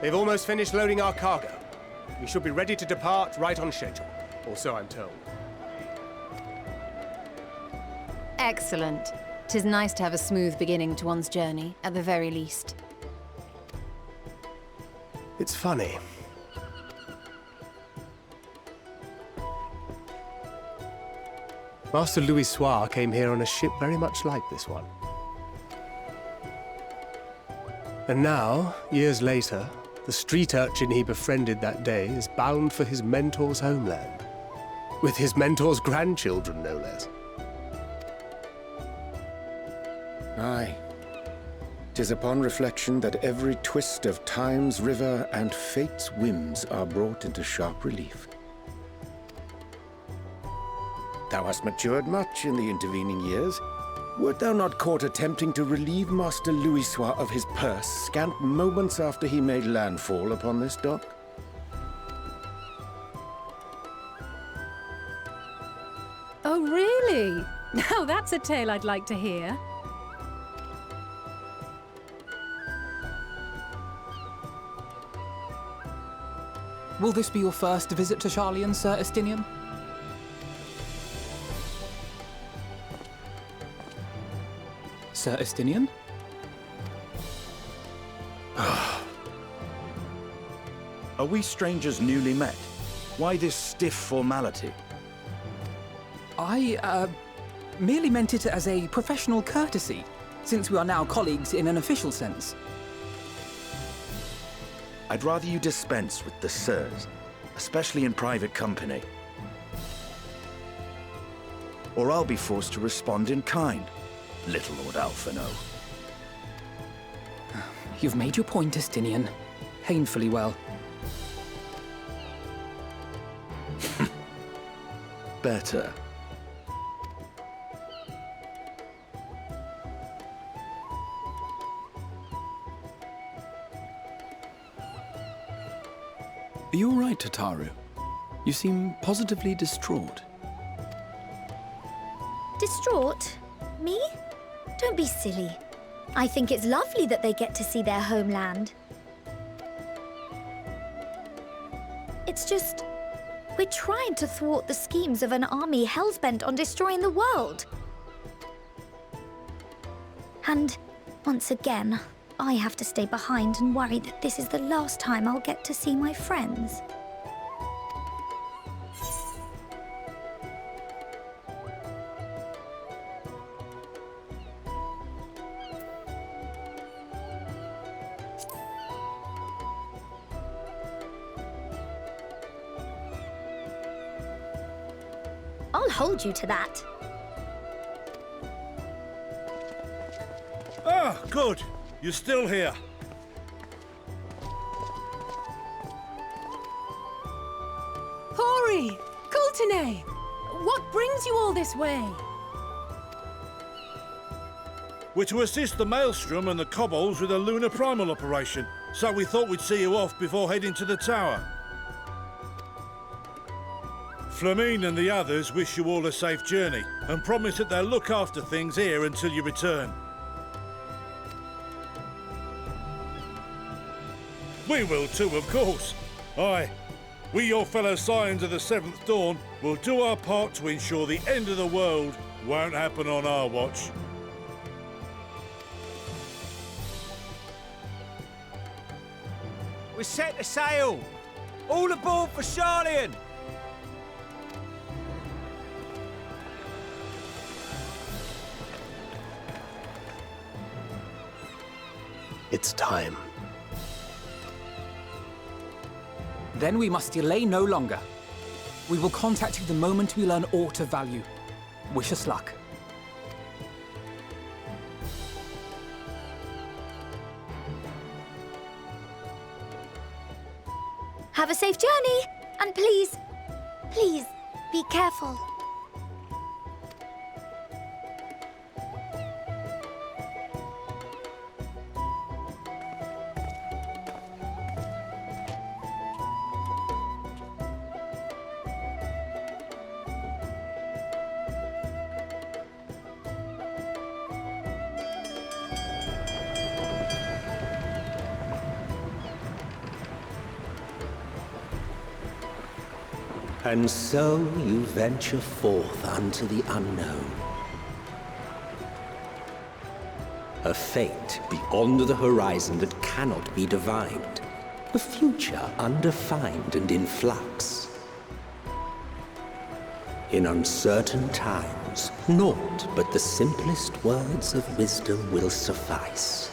They've almost finished loading our cargo. We should be ready to depart right on schedule, or so I'm told. Excellent. 'Tis nice to have a smooth beginning to one's journey, at the very least. It's funny. Master Louis Soir came here on a ship very much like this one. And now, years later, the street urchin he befriended that day is bound for his mentor's homeland. With his mentor's grandchildren, no less. Aye. 'Tis upon reflection that every twist of time's river and fate's whims are brought into sharp relief. Thou hast matured much in the intervening years. Wert thou not caught attempting to relieve Master Louisois of his purse scant moments after he made landfall upon this dock? Oh, really? Now that's a tale I'd like to hear. Will this be your first visit to Sharlayan, Sir Estinian? Sir Estinian? Are we strangers newly met? Why this stiff formality? I, merely meant it as a professional courtesy, since we are now colleagues in an official sense. I'd rather you dispense with the sirs, especially in private company. Or I'll be forced to respond in kind, little Lord Alphino. You've made your point, Estinian. Painfully well. Better. Are you all right, Tataru? You seem positively distraught. Distraught? Me? Don't be silly. I think it's lovely that they get to see their homeland. It's just, we're trying to thwart the schemes of an army hellbent on destroying the world. And once again, I have to stay behind and worry that this is the last time I'll get to see my friends. I'll hold you to that. Ah, good. You're still here. Hori! Kultine! What brings you all this way? We're to assist the Maelstrom and the Kobolds with a lunar primal operation, so we thought we'd see you off before heading to the tower. Flamine and the others wish you all a safe journey and promise that they'll look after things here until you return. We will too, of course. Aye, we, your fellow Scions of the Seventh Dawn, will do our part to ensure the end of the world won't happen on our watch. We're set to sail! All aboard for Sharlayan! It's time. Then we must delay no longer. We will contact you the moment we learn aught of value. Wish us luck. Have a safe journey, and please, please, be careful. And so you venture forth unto the unknown. A fate beyond the horizon that cannot be divined. A future undefined and in flux. In uncertain times, naught but the simplest words of wisdom will suffice.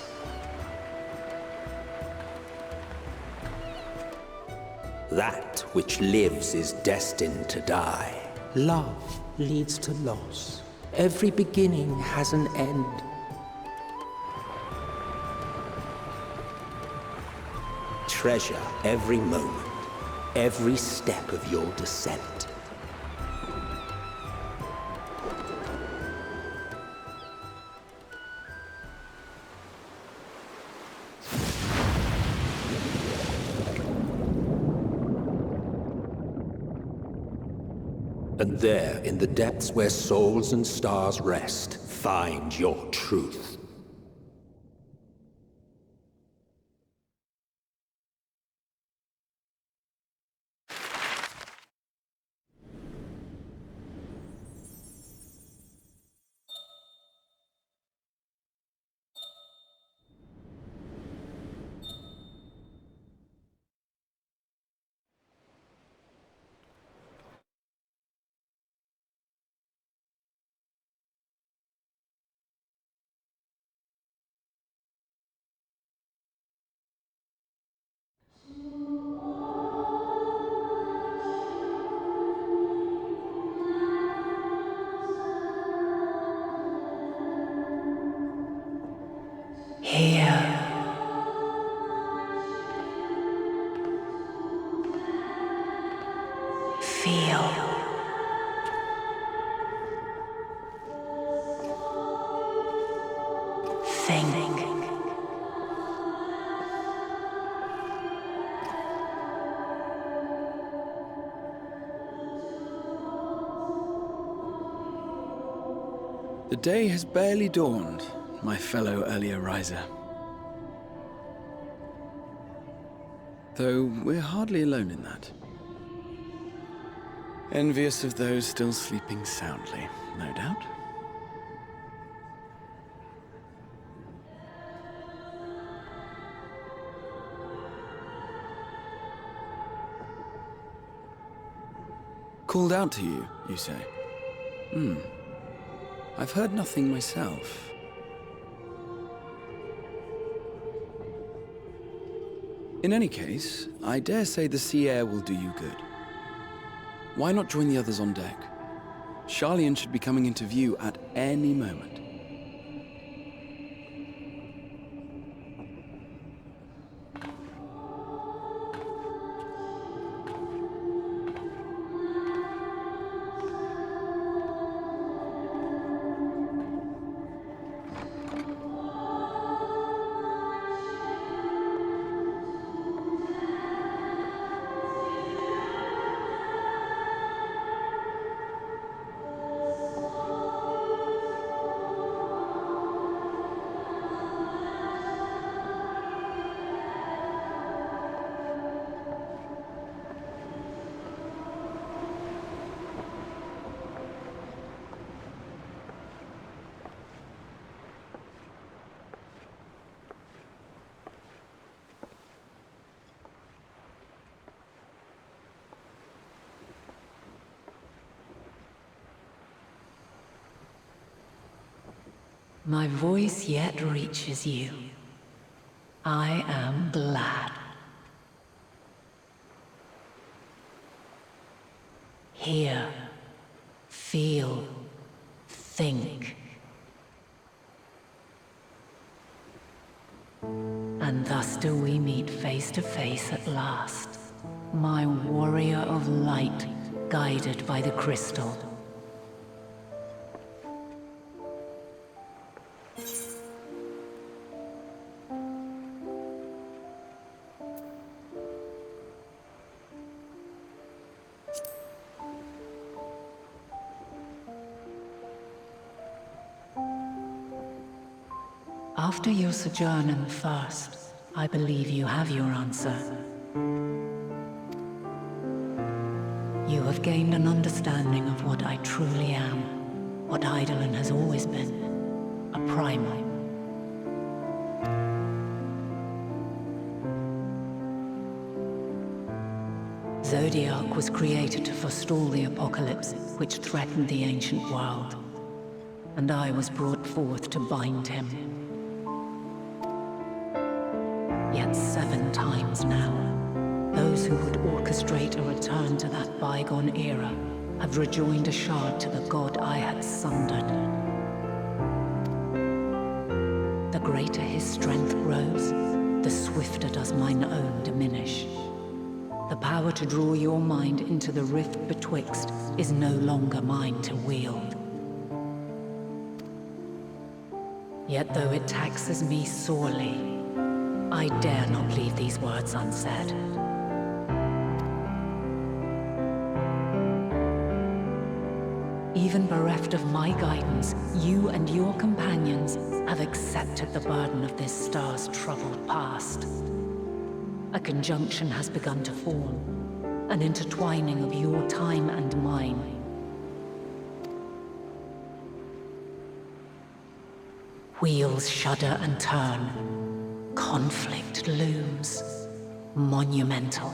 That which lives is destined to die. Love leads to loss. Every beginning has an end. Treasure every moment, every step of your descent. And there, in the depths where souls and stars rest, find your truth. Here. Feel. Think. The day has barely dawned, my fellow earlier riser. Though we're hardly alone in that. Envious of those still sleeping soundly, no doubt. Called out to you, you say? I've heard nothing myself. In any case, I dare say the sea air will do you good. Why not join the others on deck? Sharlayan should be coming into view at any moment. My voice yet reaches you. I am glad. Hear, feel, think. And thus do we meet face to face at last. My warrior of light, guided by the crystal. After your sojourn in the First, I believe you have your answer. You have gained an understanding of what I truly am, what Hydaelyn has always been, a primal. Zodiark was created to forestall the apocalypse which threatened the ancient world, and I was brought forth to bind him. Yet 7 times now, those who would orchestrate a return to that bygone era have rejoined a shard to the god I had sundered. The greater his strength grows, the swifter does mine own diminish. The power to draw your mind into the rift betwixt is no longer mine to wield. Yet though it taxes me sorely, I dare not leave these words unsaid. Even bereft of my guidance, you and your companions have accepted the burden of this star's troubled past. A conjunction has begun to form, an intertwining of your time and mine. Wheels shudder and turn. Conflict looms, monumental,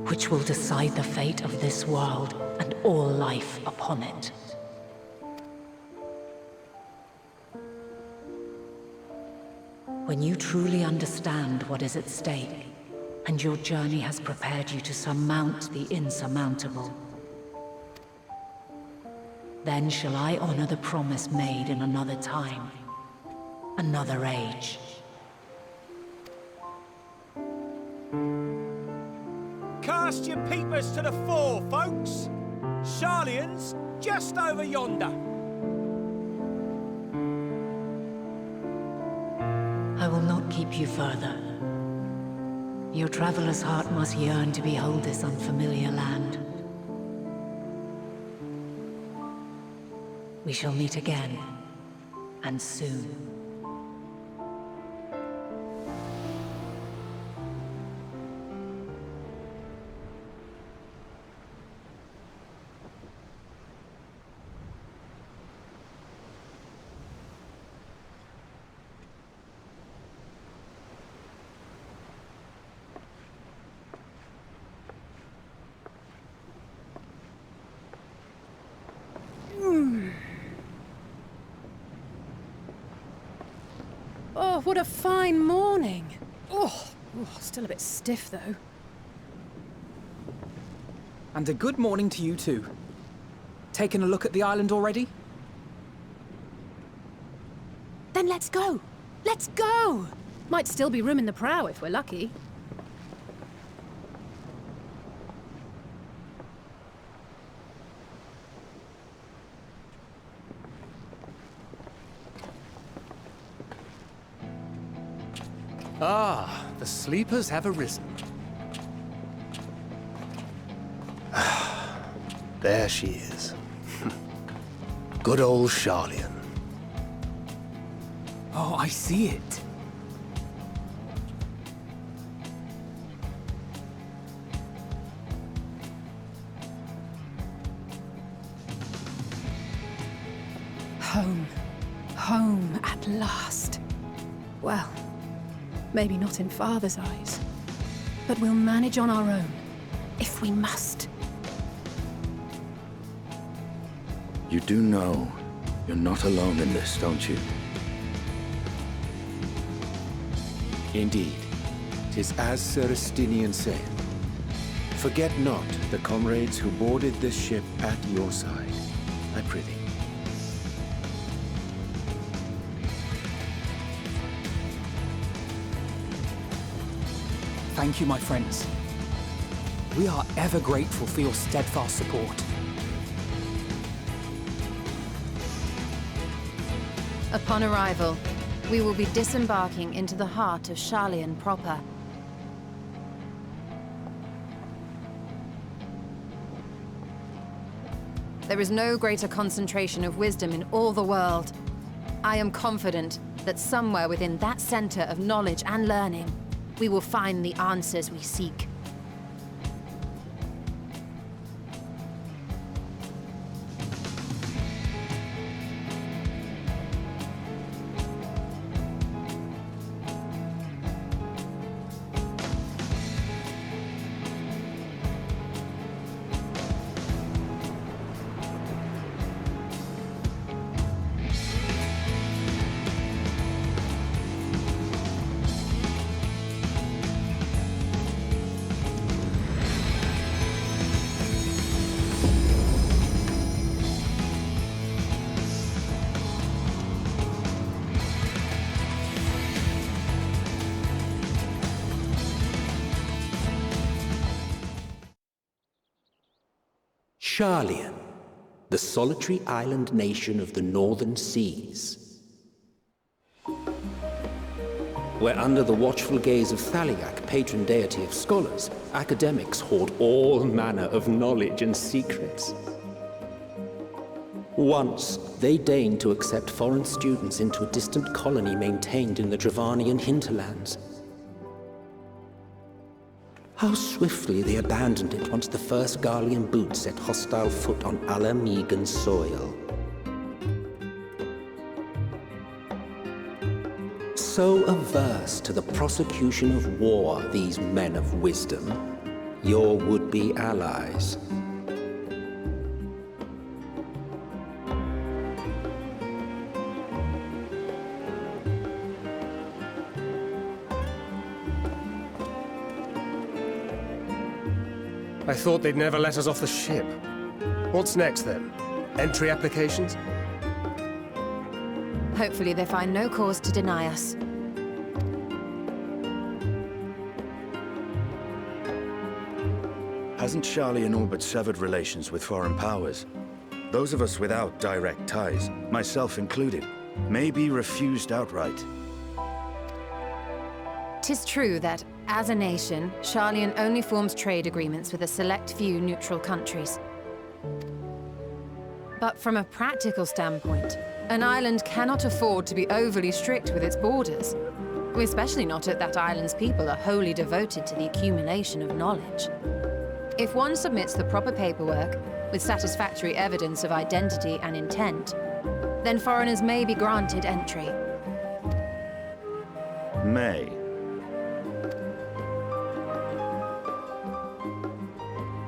which will decide the fate of this world and all life upon it. When you truly understand what is at stake, and your journey has prepared you to surmount the insurmountable, then shall I honor the promise made in another time, another age. Cast your peepers to the fore, folks. Sharlayan's just over yonder. I will not keep you further. Your traveler's heart must yearn to behold this unfamiliar land. We shall meet again, and soon. Oh, what a fine morning. Still a bit stiff, though. And a good morning to you too. Taken a look at the island already? Then let's go! Let's go! Might still be room in the prow if we're lucky. Ah, the sleepers have arisen. There she is. Good old Sharlayan. Oh, I see it. Home. Home at last. Well, maybe not in Father's eyes, but we'll manage on our own, if we must. You do know you're not alone in this, don't you? Indeed, 'tis as Sir Estinian saith. Forget not the comrades who boarded this ship at your side, I prithee. Thank you, my friends. We are ever grateful for your steadfast support. Upon arrival, we will be disembarking into the heart of Sharlayan proper. There is no greater concentration of wisdom in all the world. I am confident that somewhere within that center of knowledge and learning, we will find the answers we seek. Sharlayan, the solitary island nation of the northern seas. Where under the watchful gaze of Thaliak, patron deity of scholars, academics hoard all manner of knowledge and secrets. Once, they deigned to accept foreign students into a distant colony maintained in the Dravanian hinterlands. How swiftly they abandoned it once the first Garlean boot set hostile foot on Alamegan soil. So averse to the prosecution of war, these men of wisdom, your would-be allies. I thought they'd never let us off the ship. What's next, then? Entry applications? Hopefully they find no cause to deny us. Hasn't Sharlayan all but severed relations with foreign powers? Those of us without direct ties, myself included, may be refused outright. 'Tis true that, as a nation, Sharlayan only forms trade agreements with a select few neutral countries. But from a practical standpoint, an island cannot afford to be overly strict with its borders, especially not if that island's people are wholly devoted to the accumulation of knowledge. If one submits the proper paperwork, with satisfactory evidence of identity and intent, then foreigners may be granted entry. May.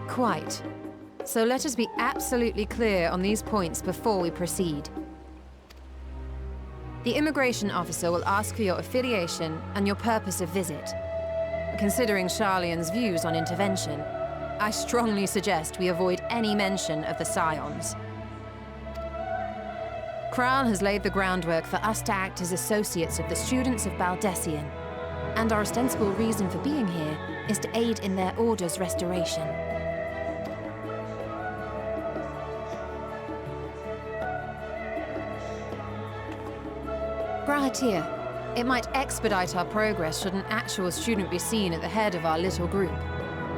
Quite. So let us be absolutely clear on these points before we proceed. The immigration officer will ask for your affiliation and your purpose of visit. Considering Sharlayan's views on intervention, I strongly suggest we avoid any mention of the Scions. Krile has laid the groundwork for us to act as associates of the students of Baldesion, and our ostensible reason for being here is to aid in their order's restoration. Grahatir, it might expedite our progress should an actual student be seen at the head of our little group.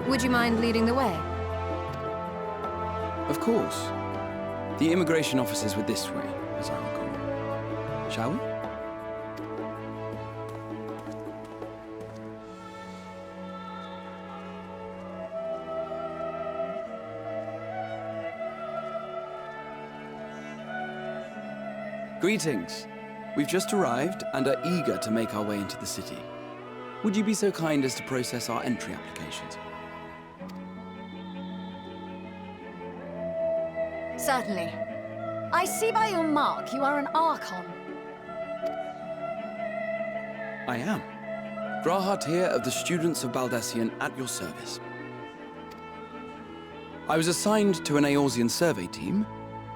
Would you mind leading the way? Of course. The immigration officers were this way, as I recall. Shall we? Greetings. We've just arrived and are eager to make our way into the city. Would you be so kind as to process our entry applications? Certainly. I see by your mark you are an Archon. I am. Grahatir of the Students of Baldesion at your service. I was assigned to an Eorzean survey team,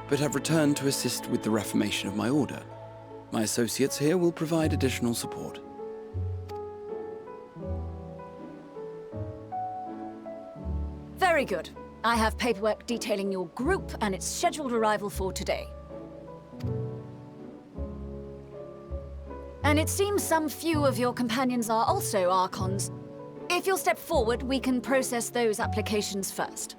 but have returned to assist with the reformation of my order. My associates here will provide additional support. Very good. I have paperwork detailing your group and its scheduled arrival for today. And it seems some few of your companions are also Archons. If you'll step forward, we can process those applications first.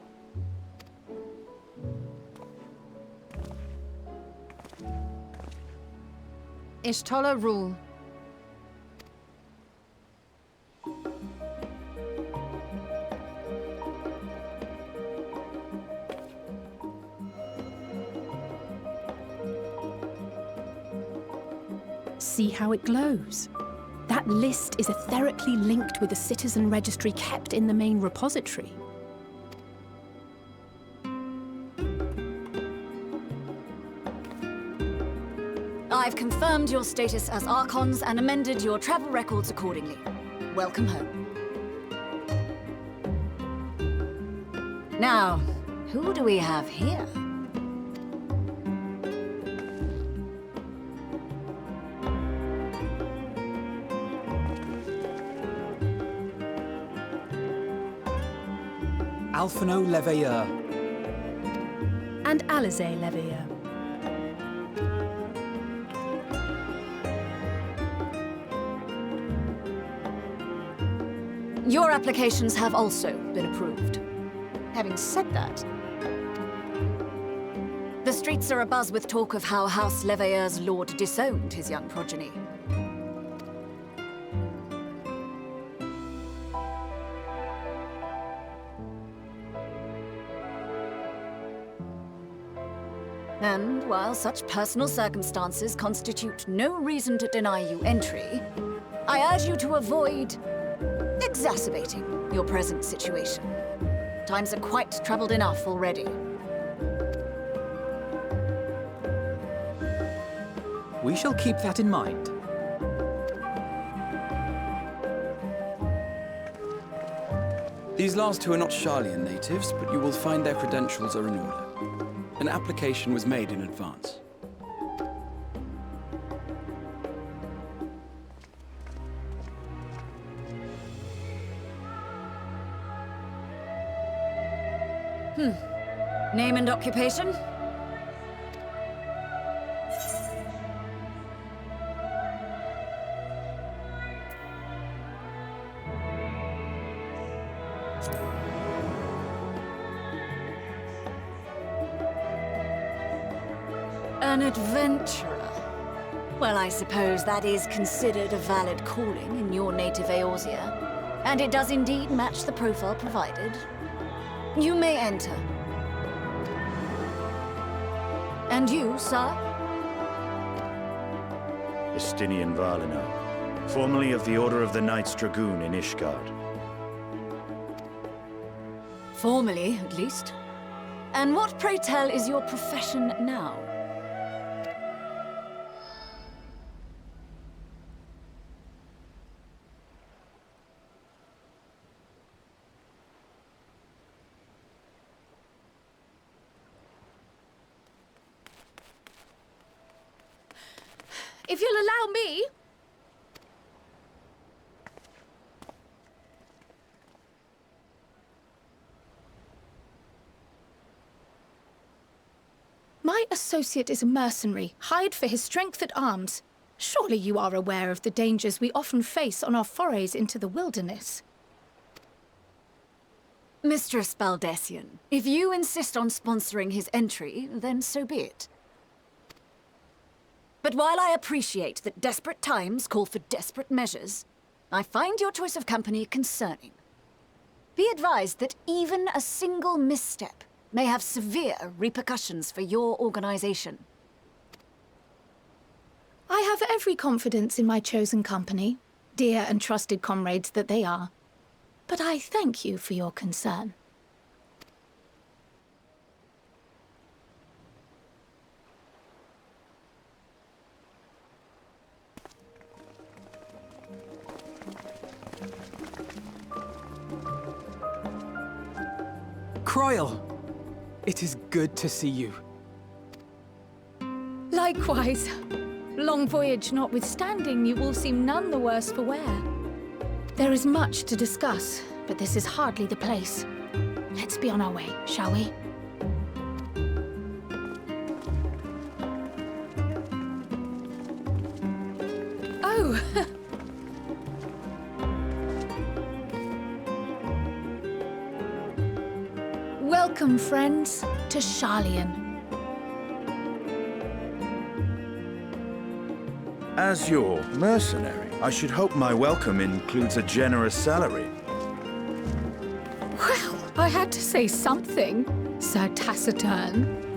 Ishtola rule. See how it glows? That list is etherically linked with the citizen registry kept in the main repository. I've confirmed your status as Archons and amended your travel records accordingly. Welcome home. Now, who do we have here? Alphino Leveilleur. and Alizé Leveilleur. Your applications have also been approved. Having said that, the streets are abuzz with talk of how House Leveilleur's lord disowned his young progeny. And while such personal circumstances constitute no reason to deny you entry, I urge you to avoid exacerbating your present situation. Times are quite troubled enough already. We shall keep that in mind. These last two are not Sharlayan natives, but you will find their credentials are in order. An application was made in advance. Name and occupation? An adventurer. Well, I suppose that is considered a valid calling in your native Eorzea. And it does indeed match the profile provided. You may enter. And you, sir? Justinian Varlino, formerly of the Order of the Knights Dragoon in Ishgard. Formerly, at least. And what, pray tell, is your profession now? If you'll allow me... My associate is a mercenary, hired for his strength at arms. Surely you are aware of the dangers we often face on our forays into the wilderness. Mistress Baldessian, if you insist on sponsoring his entry, then so be it. But while I appreciate that desperate times call for desperate measures, I find your choice of company concerning. Be advised that even a single misstep may have severe repercussions for your organization. I have every confidence in my chosen company, dear and trusted comrades that they are. But I thank you for your concern. Krile! It is good to see you. Likewise. Long voyage notwithstanding, you all seem none the worse for wear. There is much to discuss, but this is hardly the place. Let's be on our way, shall we? Oh! Welcome, friends, to Sharlayan. As your mercenary, I should hope my welcome includes a generous salary. Well, I had to say something, Sir Taciturn.